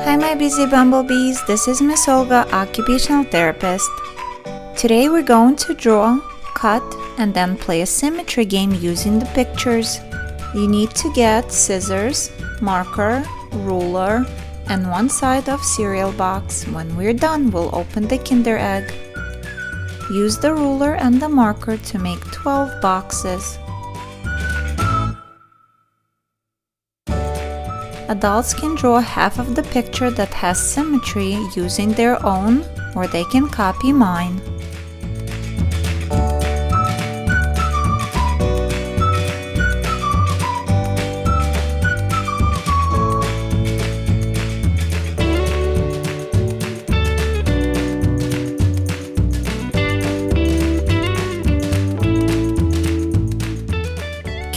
Hi my busy bumblebees, this is Miss Olga, occupational therapist. Today we're going to draw, cut, and then play a symmetry game using the pictures. You need to get scissors, marker, ruler, and one side of cereal box. When we're done, we'll open the Kinder Egg. Use the ruler and the marker to make 12 boxes. Adults can draw half of the picture that has symmetry using their own, or they can copy mine.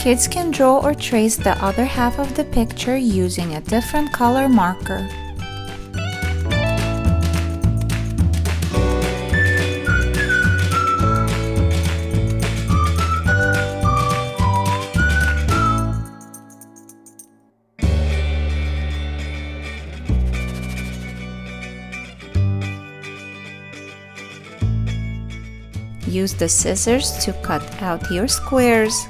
Kids can draw or trace the other half of the picture using a different color marker. Use the scissors to cut out your squares.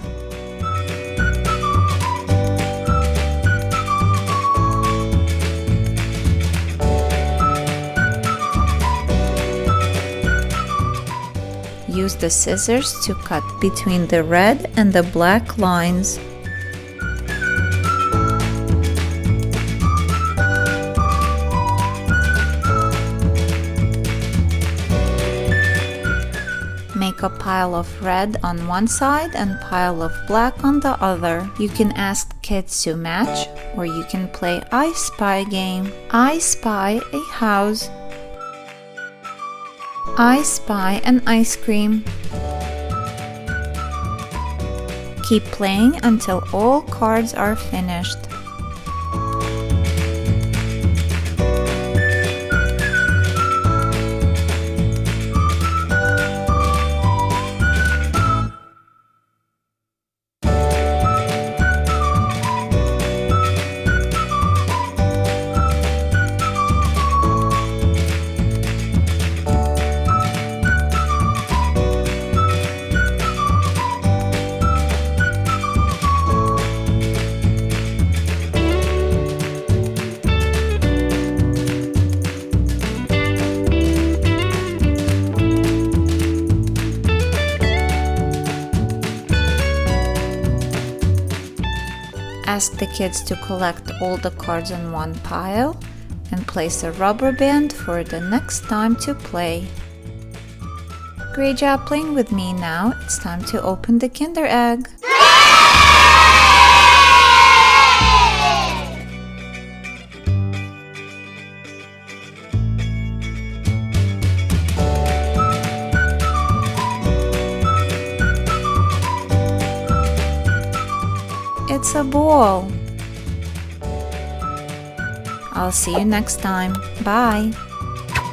Use the scissors to cut between the red and the black lines. Make a pile of red on one side and pile of black on the other. You can ask kids to match, or you can play I Spy game. I spy a house. I spy an ice cream. Keep playing until all cards are finished. Ask the kids to collect all the cards in one pile and place a rubber band for the next time to play. Great job playing with me. Now it's time to open the Kinder Egg. It's a ball. I'll see you next time. Bye.